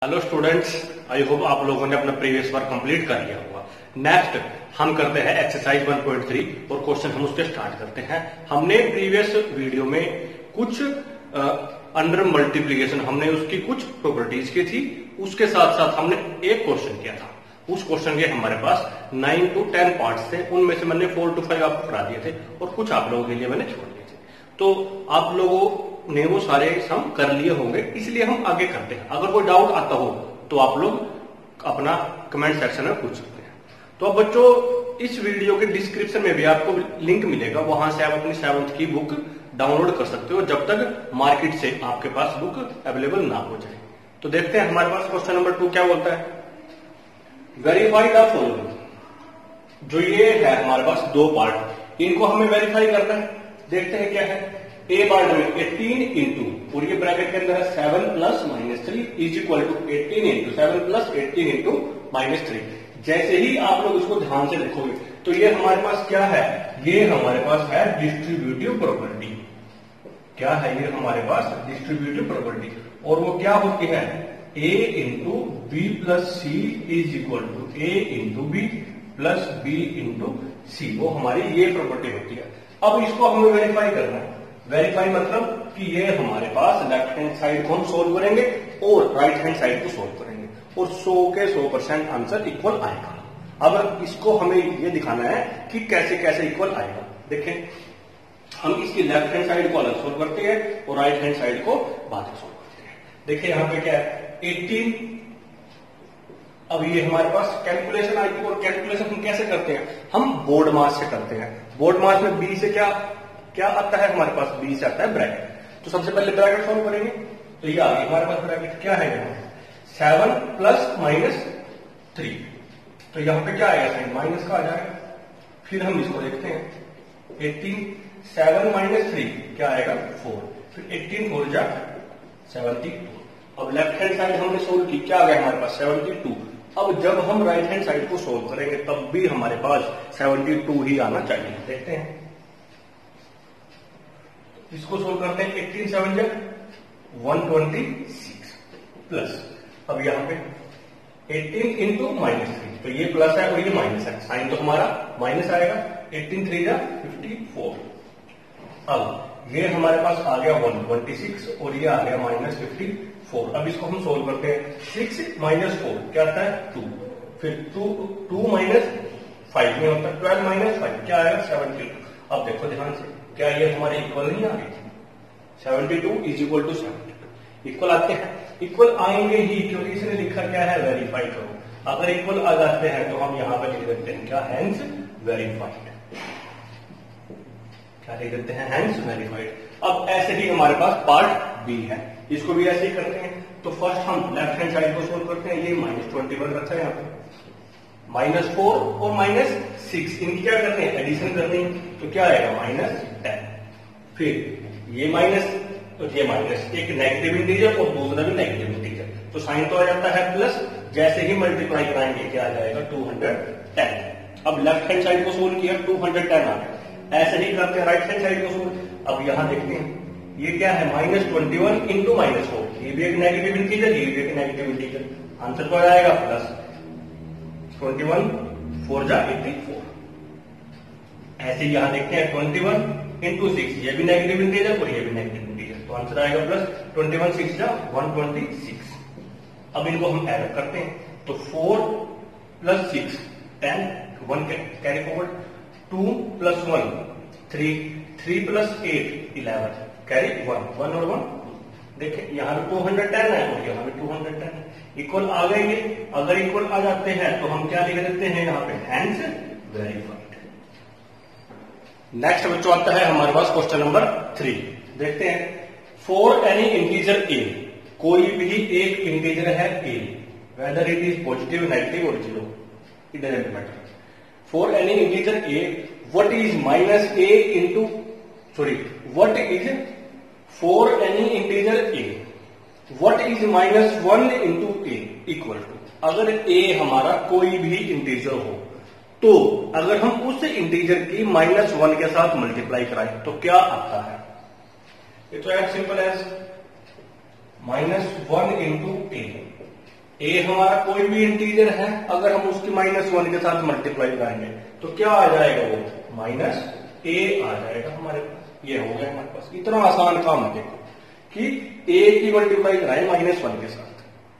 Hello students, I hope आप लोगों ने अपना प्रीवियस वर्क कंप्लीट कर लिया होगा। नेक्स्ट हम करते हैं एक्सरसाइज 1.3 और क्वेश्चन हम उसके स्टार्ट करते हैं। हमने प्रीवियस वीडियो में कुछ अंडर मल्टीप्लीकेशन हमने उसकी कुछ प्रॉपर्टीज की थी, उसके साथ साथ हमने एक क्वेश्चन किया था। उस क्वेश्चन के हमारे पास 9 to 10 पार्ट्स थे, उनमें से मैंने 4 to 5 आपको करा दिए थे और कुछ आप लोगों के लिए मैंने छोड़ दिए थे। तो आप लोगों ने वो सारे सम कर लिए होंगे, इसलिए हम आगे करते हैं। अगर कोई डाउट आता हो तो आप लोग अपना कमेंट सेक्शन में पूछ सकते हैं। तो अब बच्चों, इस वीडियो के डिस्क्रिप्शन में भी आपको लिंक मिलेगा, वहां से आप अपनी 7th की बुक डाउनलोड कर सकते हो जब तक मार्केट से आपके पास बुक अवेलेबल ना हो जाए। तो देखते हैं हमारे पास क्वेश्चन नंबर 2 क्या बोलता है। Verify the following. जो ये है हमारे पास दो पार्ट, इनको हमें वेरीफाई करना है। देखते हैं क्या है। ए पार्ट में 18 इंटू, और ये ब्रैकेट के अंदर है 7 plus minus 3 is equal to 18 into 7 plus 18 into minus 3। जैसे ही आप लोग इसको ध्यान से देखोगे तो ये हमारे पास क्या है, ये हमारे पास है डिस्ट्रीब्यूटिव प्रॉपर्टी। क्या है ये हमारे पास डिस्ट्रीब्यूटिव प्रॉपर्टी, और वो क्या होती है, A into B plus C is equal to A into B plus B into C. वो हमारी ये प्रॉपर्टी होती है। अब इसको हमें वेरीफाई करना है। वेरीफाई मतलब कि ये हमारे पास लेफ्ट हैंड साइड को हम सोल्व करेंगे और राइट हैंड साइड को सोल्व करेंगे और 100 के 100% आंसर इक्वल आएगा। अब इसको हमें ये दिखाना है कि कैसे कैसे इक्वल आएगा। देखें, हम इसकी लेफ्ट हैंड साइड को अलग सोल्व करते हैं और राइट हैंड साइड को बाद में सोल्व करते हैं। देखिए यहां पे क्या है, 18। अब ये हमारे पास कैलकुलेशन आई थी, और कैलकुलेशन हम कैसे करते हैं, हम बोर्ड मास से करते हैं। बोर्ड मास में बी से क्या आता है हमारे पास, बी से आता है ब्रैकेट। तो सबसे पहले ब्रैकेट सोल्व करेंगे। तो ये आ गई हमारे पास ब्रैकेट, क्या है यहाँ 7 प्लस माइनस 3। तो यहाँ पे क्या आएगा, साइन माइनस का आ जाएगा। फिर हम इसको देखते हैं, 18 7 माइनस 3 क्या आएगा 4। फिर 18 4 जा 72। अब लेफ्ट हैंड साइड हमने सोल्व की, क्या आ गया हमारे पास 72। अब जब हम राइट हैंड साइड को सोल्व करेंगे तब भी हमारे पास 72 ही आना चाहिए। देखते हैं, इसको सोल्व करते हैं। 18 7 जा 126 प्लस, अब यहां पे 18 इंटू माइनस 3, तो ये प्लस है और ये माइनस है, साइन तो हमारा माइनस आएगा। 18 3 जा 54। अब ये हमारे पास आ गया 126 और ये आ गया माइनस 54। अब इसको हम सोल्व करते हैं। 6 माइनस 4 क्या आता है 2। फिर 2 माइनस 5 में होता है 12 माइनस 5 क्या आएगा 72। अब देखो ध्यान से, क्या ये हमारे इक्वल नहीं आ गए, 72 इज इक्वल टू 72 इक्वल आते हैं। इक्वल आएंगे ही क्योंकि इसने लिखा क्या है, वेरीफाई करो। अगर इक्वल आ जाते हैं तो हम यहां पर लिख देते हैं क्या, हैंस वेरीफाइड। क्या लिख देते हैं, हैंस वेरीफाइड। अब ऐसे ही हमारे पास पार्ट बी है, इसको भी ऐसे ही करते हैं। तो फर्स्ट हम लेफ्ट हैंड साइड को सोल्व करते हैं। ये -21 रखा है यहाँ पे, -4 और -6 इनकी क्या करनी है, एडिशन करनी है। तो क्या आएगा -10। फिर ये माइनस और ये माइनस, एक नेगेटिव इंटीजर और दूसरा भी नेगेटिव इंटीजर, तो साइन तो आ जाता है प्लस। जैसे ही मल्टीप्लाई कराएंगे क्या आ जाएगा 210। अब लेफ्ट हैंड साइड को सोल्व किया 210 आ गया। ऐसे ही करते हैं राइट हैंड साइड को सोल्व। अब यहां देखते हैं ये क्या है, -21 इंटू -4, ये भी एक नेगेटिव इंटीजर, ये भी एक नेगेटिव इंटीजर, आंसर तो आ जाएगा प्लस 21 4 जा 84। ऐसे यहां देखते हैं 21 इंटू 6, ये भी नेगेटिव इंटीजर और ये भी नेगेटिव इंटीजर, तो आंसर आएगा प्लस 21 6 जा 126। अब इनको हम ऐड करते हैं। तो 4 plus 6 10, 1 carry forward, 2 plus 1 3, 3 plus 8 11 carry 1 1 और 1। देखिए यहां पे 210 है और यहां पे 210 इक्वल आ गए ये। अगर इक्वल आ जाते हैं तो हम क्या लिख देते हैं यहाँ पे, हैंस वेरीफाइड। नेक्स्ट बच्चों आता है हमारे पास क्वेश्चन नंबर 3। देखते हैं, फॉर एनी इंटीजर ए, कोई भी एक इंटीजर है A, whether it is positive negative और zero, it doesn't matter. For any integer A, what is minus A into what is for any integer a, what is -1 into a equal to, अगर a हमारा कोई भी integer हो तो अगर हम उस इंटीजर की -1 के साथ मल्टीप्लाई कराएं तो क्या आता है। ये तो as simple as -1 into a a हमारा कोई भी इंटीजर है, अगर हम उसकी -1 के साथ मल्टीप्लाई कराएंगे तो क्या आ जाएगा, वो -a आ जाएगा हमारे पास। ये हो गया हमारे पास। इतना आसान काम है देखो कि a की मल्टीप्लाई कराएं -1 के साथ।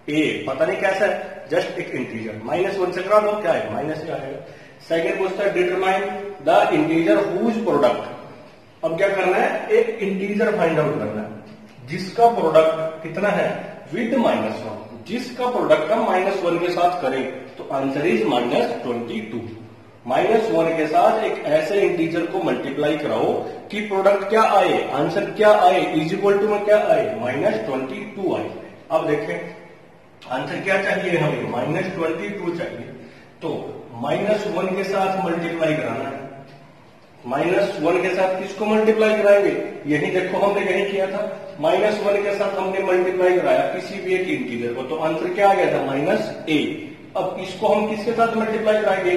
a पता नहीं कैसा है, जस्ट एक इंटीजर, -1 से करा दो क्या आएगा, माइनस ही आएगा। सेकेंड पूछता है determine the integer whose product. अब क्या करना है, एक इंटीजर फाइंड आउट करना है जिसका प्रोडक्ट कितना है, विद -1। जिसका प्रोडक्ट हम -1 के साथ करें तो आंसर इज -22। -1 के साथ एक ऐसे इंटीजर को मल्टीप्लाई कराओ कि प्रोडक्ट क्या आए, आंसर क्या आए, इज इक्वल टू में क्या आए, -22 आए। अब देखें आंसर क्या चाहिए हमें, -22 चाहिए। तो -1 के साथ मल्टीप्लाई कराना है। -1 के साथ किसको मल्टीप्लाई कराएंगे, यही देखो हमने यही किया था, -1 के साथ हमने मल्टीप्लाई कराया किसी भी एक इंटीजर को, तो आंसर क्या आ गया था, -a। अब इसको हम किसके साथ मल्टीप्लाई कराएंगे,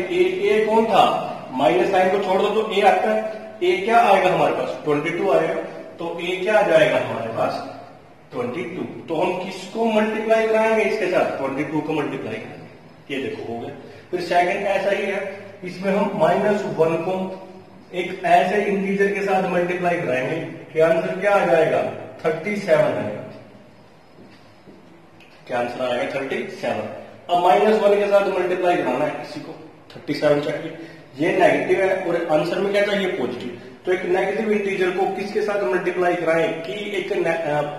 a कौन था, माइनस साइन को छोड़ दो तो a आता है, a क्या आएगा हमारे पास, 22 आएगा। तो a क्या आ जाएगा हमारे पास, 22। तो हम किसको मल्टीप्लाई कराएंगे इसके साथ, 22 को मल्टीप्लाई कराएंगे। ये देखो हो गया। फिर सेकंड ऐसा ही है, इसमें हम -1 को एक ऐसे इंटीजर के साथ मल्टीप्लाई कराएंगे कि आंसर क्या आ जाएगा, 37 आएगा। क्या आंसर आएगा, 37। अब -1 के साथ मल्टीप्लाई कराना है किसी को, 37 चाहिए। ये नेगेटिव है और आंसर में क्या चाहिए, पॉजिटिव। तो एक नेगेटिव इंटीजर को किसके साथ मल्टीप्लाई कराएं कि एक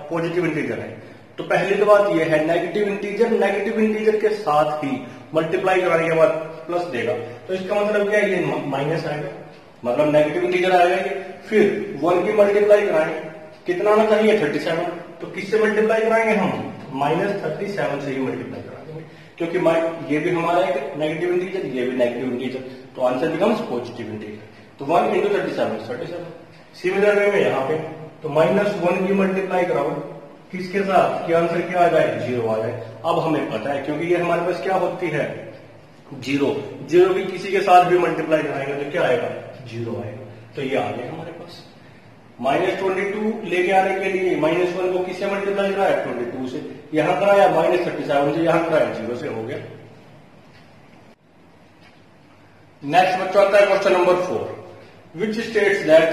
पॉजिटिव इंटीजर है। तो पहली तो बात ये है, नेगेटिव इंटीजर के साथ ही मल्टीप्लाई कराने के बाद प्लस देगा, तो इसका मतलब क्या है, ये माइनस आएगा, मतलब नेगेटिव इंटीजर आएगा ये। फिर 1 की मल्टीप्लाई कराएंगे, कितना आना चाहिए, 37। तो किससे मल्टीप्लाई कराएंगे हम, -37 से ही मल्टीप्लाई कराएंगे, क्योंकि ये भी हमारा एक नेगेटिव इंटीजर, ये भी नेगेटिव इंटीजर, तो आंसर बिकम्स पॉजिटिव इंटीजर। तो 1 × 37 37। सिमिलर वे में यहाँ पे तो -1 की मल्टीप्लाई कराओ किसके साथ कि आंसर क्या आ जाए, 0 आ जाए। अब हमें पता है क्योंकि ये हमारे पास क्या होती है, 0 भी किसी के साथ भी मल्टीप्लाई कराएंगे तो क्या आएगा, 0 आएगा। तो ये आ गया हमारे पास। -22 लेके आने के लिए -1 को किससे मल्टीप्लाई कराया, 22 से, यहां कराया -37 से, यहां कराया 0 से, हो गया। नेक्स्ट बच्चा आता है question number 4, which states that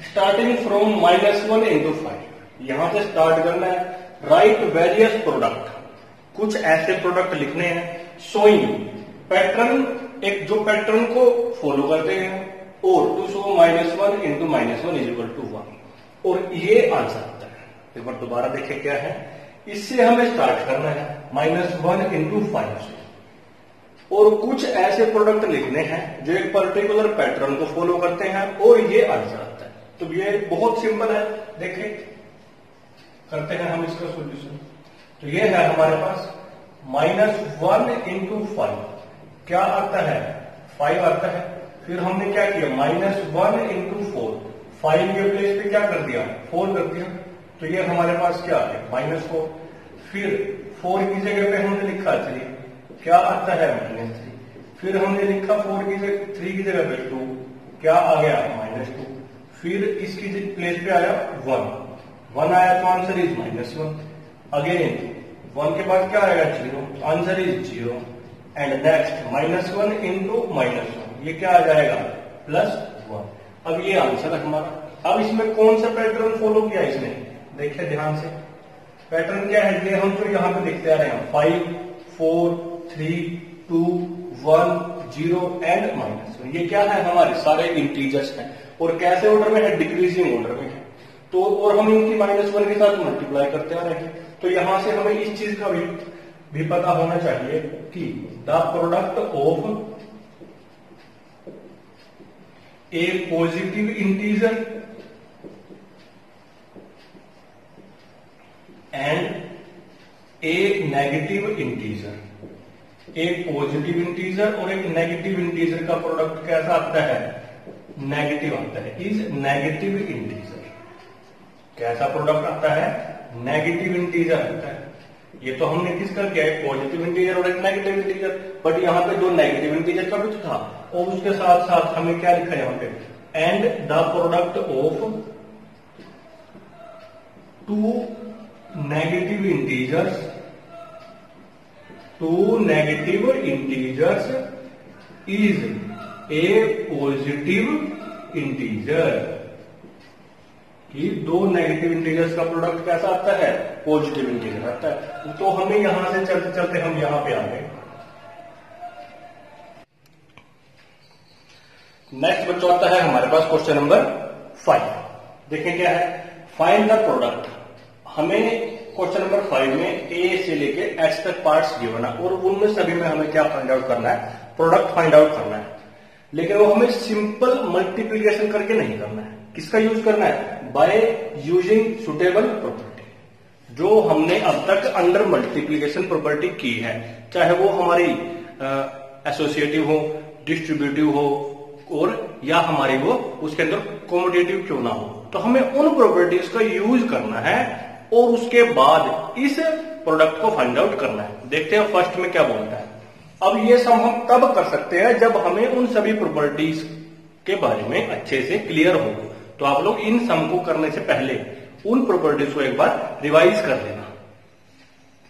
starting from -1 × 5। यहां से स्टार्ट करना है, राइट वेरियस प्रोडक्ट, कुछ ऐसे प्रोडक्ट लिखने हैं, शोइंग पैटर्न, एक जो पैटर्न को फॉलो करते हैं, और टू शो -1 × -1 = 1। और ये आंसर आता है। एक बार दोबारा देखें क्या है, इससे हमें स्टार्ट करना है -1 × 5 से, और कुछ ऐसे प्रोडक्ट लिखने हैं जो एक पर्टिकुलर पैटर्न को फॉलो करते हैं, और ये आंसर आता है। तो ये बहुत सिंपल है, देखें करते हैं हम इसका सॉल्यूशन। तो ये है हमारे पास -1 × 5, क्या आता है, 5 आता है। फिर हमने क्या किया, -1 × 4, 5 के प्लेस पे क्या कर दिया, 4 कर दिया। तो ये हमारे पास क्या आ गया, -4। फिर 4 की जगह पे हमने लिखा 3, क्या आता है, -3। फिर हमने लिखा 3 की जगह पे 2, क्या आ गया, -2। फिर इसकी प्लेस पे आया 1 आया, तो आंसर इज -1। अगेन 1 के बाद क्या आएगा, 0, आंसर इज 0। एंड नेक्स्ट -1 × -1, ये क्या आ जाएगा, +1। अब ये आंसर है हमारा। अब इसमें कौन सा पैटर्न फॉलो किया इसने, देखिए ध्यान से, पैटर्न क्या है, ये हम जो यहाँ पे लिखते आ रहे हैं, 5 4 3 2 1 0 एंड -1, ये क्या है, हमारे सारे इंटीजर्स हैं, और कैसे ऑर्डर में है, डिक्रीजिंग ऑर्डर में है। तो और हम इनकी -1 के साथ मल्टीप्लाई करते आ रहे हैं। तो यहां से हमें इस चीज का भी पता होना चाहिए कि the product of A positive integer and A negative integer, एक पॉजिटिव इंटीजर और एक नेगेटिव इंटीजर का प्रोडक्ट कैसा आता है, नेगेटिव आता है, इज नेगेटिव इंटीजर। कैसा प्रोडक्ट आता है, नेगेटिव इंटीजर आता है। ये तो हमने किसका किया है, पॉजिटिव इंटीजर और एक नेगेटिव इंटीजर, बट यहाँ पे दो नेगेटिव इंटीजर का भी तो था, और उसके साथ साथ हमें क्या लिखा है यहाँ पे, and the product of 2 negative integers to negative integers is a positive integer, कि दो नेगेटिव इंटीजर्स का प्रोडक्ट कैसा आता है, पॉजिटिव इंटीजर आता है। तो हमें यहां से चलते चलते हम यहां पे आ गए। नेक्स्ट बच्चों आता है हमारे पास क्वेश्चन नंबर 5। देखें क्या है, फाइंड द प्रोडक्ट। हमें क्वेश्चन नंबर 5 में ए से लेके एच तक पार्ट्स गिवन है और उनमें सभी में हमें क्या फाइंड आउट करना है, प्रोडक्ट फाइंड आउट करना है। लेकिन वो हमें सिंपल मल्टीप्लीकेशन करके नहीं करना है। किसका यूज करना है, बाय यूजिंग सुटेबल प्रॉपर्टी। जो हमने अब तक अंडर मल्टीप्लीकेशन प्रॉपर्टी की है, चाहे वो हमारी एसोसिएटिव हो, डिस्ट्रीब्यूटिव हो, और या हमारी वो उसके अंदर कॉमोडेटिव क्यों ना हो, तो हमें उन प्रॉपर्टीज का यूज करना है और उसके बाद इस प्रोडक्ट को फाइंड आउट करना है। देखते हैं फर्स्ट में क्या बोलता है। अब ये सम हम तब कर सकते हैं जब हमें उन सभी प्रॉपर्टीज के बारे में अच्छे से क्लियर हो। तो आप लोग इन सम को करने से पहले उन प्रॉपर्टीज को एक बार रिवाइज कर लेना।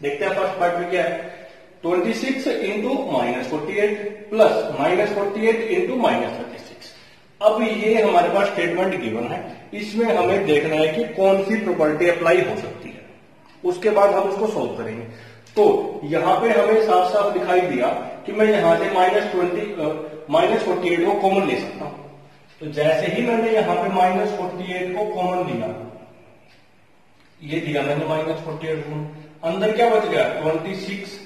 देखते हैं फर्स्ट पार्ट में क्या है, 26 इंटू -48 प्लस -48 इंटू -36। अब ये हमारे पास स्टेटमेंट गिवन है, इसमें हमें देखना है कि कौन सी प्रॉपर्टी अप्लाई हो सकती है, उसके बाद हम उसको सोल्व करेंगे। तो यहां पे हमें साफ साफ दिखाई दिया कि मैं यहां से -48 को कॉमन ले सकता हूं। तो जैसे ही मैंने यहां पे -48 को कॉमन लिया, ये दिया मैंने -48 को, अंदर क्या बच गया 26,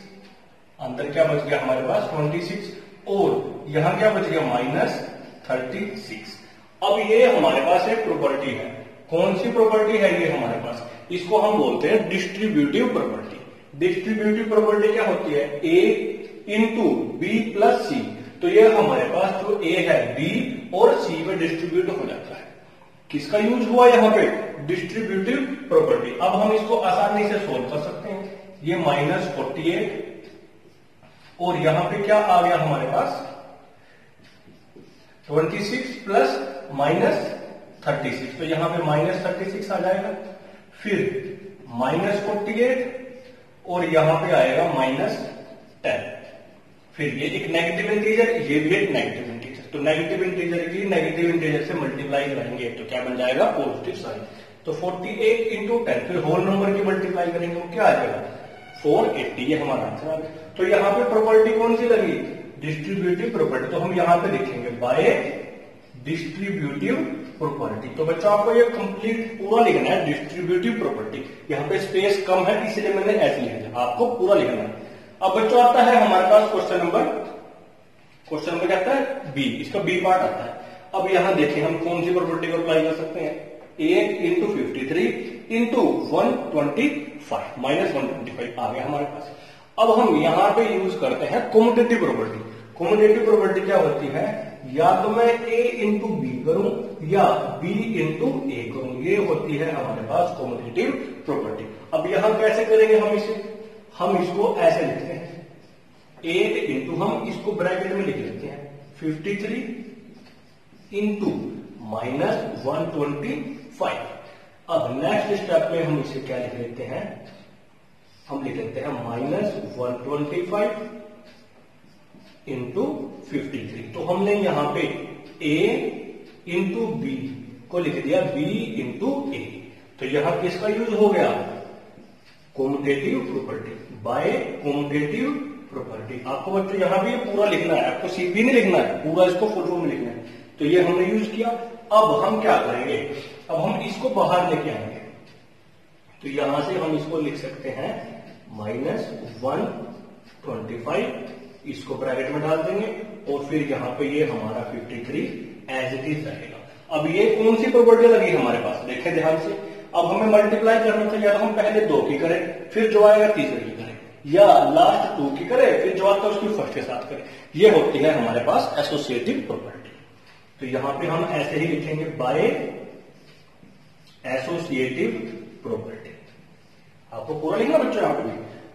अंदर क्या बच गया हमारे पास 26, और यहां क्या बच गया -36। अब ये हमारे पास एक प्रॉपर्टी है। कौन सी प्रॉपर्टी है ये हमारे पास, इसको हम बोलते हैं डिस्ट्रीब्यूटिव प्रॉपर्टी। डिस्ट्रीब्यूटिव प्रॉपर्टी क्या होती है, ए इंटू बी प्लस सी। तो ये हमारे पास जो ए है बी और सी में डिस्ट्रीब्यूट हो जाता है। किसका यूज हुआ यहां पे, डिस्ट्रीब्यूटिव प्रॉपर्टी। अब हम इसको आसानी से सोल्व कर सकते हैं। ये -48 और यहां पे क्या आ गया हमारे पास 26 प्लस -36, तो यहां पे -36 आ जाएगा। फिर -48 और यहां पे आएगा -10। फिर ये एक नेगेटिव इंटीजर, ये भी एक नेगेटिव इंटीजर। तो नेगेटिव इंटीजर की नेगेटिव इंटीजर से मल्टीप्लाई करेंगे तो क्या बन जाएगा, पॉजिटिव साइन। तो 48 इंटू 10, फिर होल नंबर की मल्टीप्लाई करेंगे वो क्या आ जाएगा 480। ये हमारा आंसर आ गया। तो यहां पे प्रॉपर्टी कौन सी लगी, डिस्ट्रीब्यूटिव प्रॉपर्टी। तो हम यहां पे लिखेंगे बाय डिस्ट्रीब्यूटिव प्रॉपर्टी। तो बच्चों आपको ये कंप्लीट पूरा लिखना है, डिस्ट्रीब्यूटिव प्रॉपर्टी। यहां पे स्पेस कम है इसलिए मैंने ऐसे लिख दिया, आपको पूरा लिखना है। अब बच्चों आता है हमारे पास क्वेश्चन नंबर क्या आता है बी, इसका बी पार्ट आता है। अब यहां देखिए हम कौन सी प्रॉपर्टी को अप्लाई कर सकते हैं, 8 इंटू 53 इंटू 125 -125 आ गया हमारे पास। अब हम यहां पे यूज करते हैं कॉम्यूटेटिव प्रॉपर्टी। कॉम्यूटेटिव प्रॉपर्टी क्या होती है, या तो मैं ए इंटू बी करूं या बी इंटू ए करूं, ये होती है हमारे पास कॉम्यूटेटिव प्रॉपर्टी। अब यहां कैसे करेंगे हम इसको ऐसे लिखते हैं 8 इंटू, हम इसको ब्रैकेट में लिख लेते हैं 53 इंटू -125। अब नेक्स्ट स्टेप में हम इसे क्या लिख लेते हैं, हम लिख लेते हैं -125 इंटू 53। तो हमने यहां पे a इंटू बी को लिख दिया b इंटू ए। तो यहां किसका यूज हो गया, commutative property, by commutative property. आपको बच्चों यहां भी पूरा लिखना है, आपको सीपी नहीं लिखना है, पूरा इसको फुल फॉर्म में लिखना है। तो ये हमने यूज किया। अब हम क्या करेंगे, अब हम इसको बाहर लेके आएंगे। तो यहां से हम इसको लिख सकते हैं -125, इसको ब्रैकेट में डाल देंगे और फिर यहां पे ये हमारा 53 एज इट इज रहेगा। अब ये कौन सी प्रॉपर्टी लगी हमारे पास, देखें ध्यान से। अब हमें मल्टीप्लाई करना था, या तो हम पहले 2 की करें फिर जो आएगा तीसरे की करें, या लास्ट 2 की करें फिर जो आता है उसकी फर्स्ट के साथ करें। ये होती है हमारे पास एसोसिएटिव प्रॉपर्टी। तो यहां पे हम ऐसे ही लिखेंगे बाय एसोसिएटिव प्रॉपर्टी। आपको पूरा लिखना बच्चों यहां पे भी।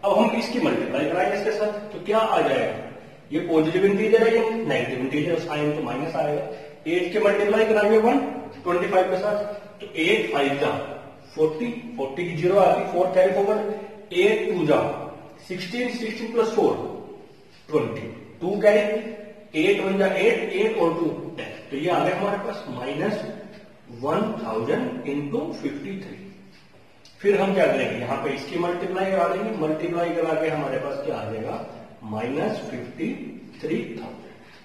अब हम इसकी मल्टीप्लाई कराएंगे इसके साथ, तो क्या आ जाएगा, ये पॉजिटिव इंटीजर है, ये नेगेटिव इंटीजर, साइन तो माइनस आएगा। 8 के मल्टीप्लाई कराएंगे 125 के साथ, तो 8 5 जा 40 की 0 आती, 4 कैरी फॉरवर्ड, 8 2 जा 16 प्लस 4 20, 2 कैरी 8 1 जा 8 और 2 10, तो ये आ गया हमारे पास -1000 इंटू 53। फिर हम क्या करेंगे, यहाँ पे इसकी मल्टीप्लाई करा देंगे, मल्टीप्लाई करा के हमारे पास क्या आ जाएगा -53,000।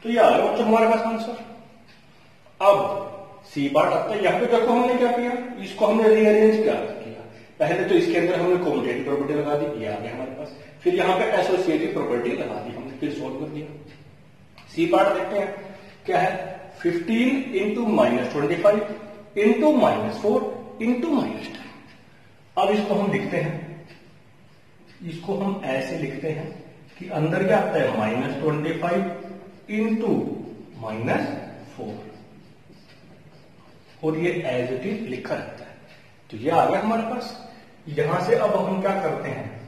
तो ये आ गया बच्चों हमारे पास आंसर। अब सी पार्ट आता है, यहाँ पे देखो हमने क्या किया, इसको हमने रीअरेंज किया। पहले तो इसके अंदर हमने कॉम्युटेटिव प्रॉपर्टी लगा दी, ये आ गया हमारे पास। फिर यहाँ पे एसोसिएटिव प्रॉपर्टी लगा दी हमने, फिर सोल्व कर दिया। सी पार्ट देखते हैं क्या है, 15 इंटू -25 इंटू -4 इंटू -10। अब इसको हम लिखते हैं, इसको हम ऐसे लिखते हैं कि अंदर क्या आता है -25 इंटू -4, और ये एज इट इज लिखा रहता है। तो ये आ गया हमारे पास। यहां से अब हम क्या करते हैं,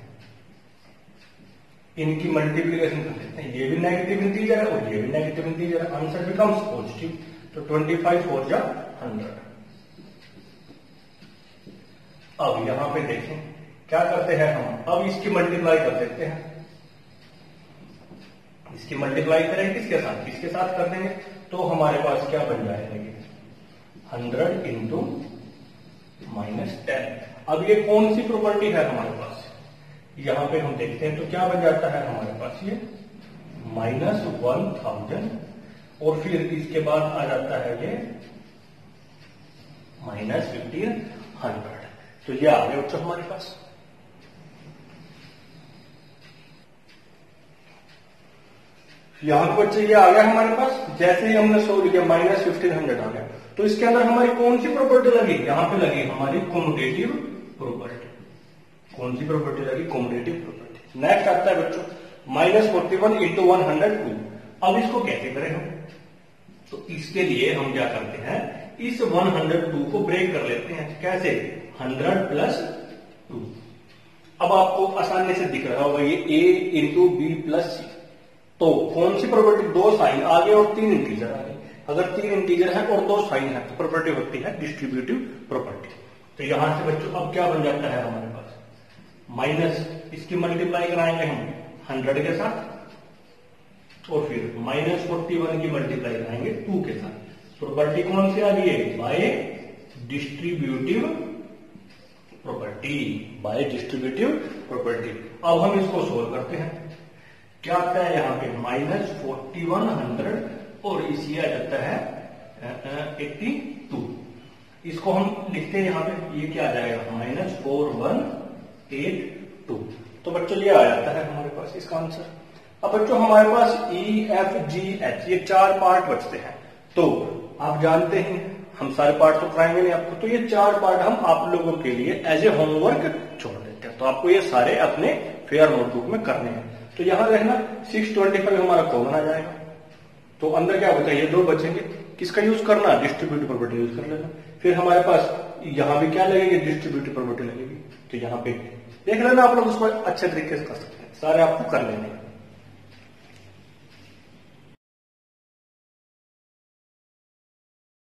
इनकी मल्टीप्लीकेशन कर लेते हैं। ये भी नेगेटिव इंटीजर है और ये भी नेगेटिव इंटीजर है, आंसर बिकम्स पॉजिटिव। तो 25 4 जा 100। अब यहां पे देखें क्या करते हैं हम, अब इसकी मल्टीप्लाई कर देते हैं। इसकी मल्टीप्लाई करें किसके साथ, इसके साथ कर देंगे, तो हमारे पास क्या बन जाएगा, 100 इंटू -10। अब ये कौन सी प्रॉपर्टी है हमारे पास, यहां पे हम देखते हैं तो क्या बन जाता है हमारे पास, ये -1000, और फिर इसके बाद आ जाता है ये -1500। तो ये आ गया बच्चों हमारे पास। यहां पर बच्चे ये आ गया हमारे पास। जैसे ही हमने सोल्व किया -1500 आ गया, तो इसके अंदर हमारी कौन सी प्रॉपर्टी लगी, यहां पे लगी हमारी कॉम्युटेटिव प्रॉपर्टी। कौन सी प्रॉपर्टी लगी, कॉम्युटेटिव प्रॉपर्टी। नेक्स्ट आता है बच्चों -41 इंटू 102। अब इसको कैसे करें हम, तो इसके लिए हम क्या करते हैं, इस 102 को ब्रेक कर लेते हैं। कैसे, 100 प्लस 2। अब आपको आसानी से दिख रहा होगा ये a इंटू बी प्लस सी। तो कौन सी प्रॉपर्टी, 2 साइन आगे और 3 इंटीजर आगे। अगर 3 इंटीजर है और 2 साइन है तो प्रॉपर्टी होती है डिस्ट्रीब्यूटिव प्रॉपर्टी। तो यहां से बच्चों अब क्या बन जाता है हमारे पास, माइनस इसकी मल्टीप्लाई कराएंगे हम 100 के साथ, और फिर -41 की मल्टीप्लाई कराएंगे 2 के साथ। प्रॉपर्टी कौन सी आ गई है, bye distributive property, bye distributive property. अब हम इसको सोल्व करते हैं। क्या आता है यहाँ पे -4100, और इसी आ जाता है 82। इसको हम लिखते हैं यहाँ पे, ये क्या आ जाएगा -4182। तो बच्चों ये आ जाता है हमारे पास इसका आंसर। अब बच्चों हमारे पास EFGH ये 4 पार्ट बचते हैं। तो आप जानते हैं हम सारे पार्ट तो कराएंगे नहीं आपको, तो ये 4 पार्ट हम आप लोगों के लिए एज ए होमवर्क छोड़ देते हैं। तो आपको ये सारे अपने फेयर नोटबुक में करने हैं। तो यहां रहना 625 हमारा कॉमन आ जाएगा। तो अंदर क्या बचा, ये 2 बचेंगे, किसका यूज करना, डिस्ट्रीब्यूटिव प्रॉपर्टी यूज कर लेना। फिर हमारे पास यहां भी क्या लगेगी, डिस्ट्रीब्यूटिव प्रॉपर्टी लगेगी। तो यहां पे देख लेना आप लोग, उसको अच्छे तरीके से कर सकते हैं, सारे आपको कर लेने हैं।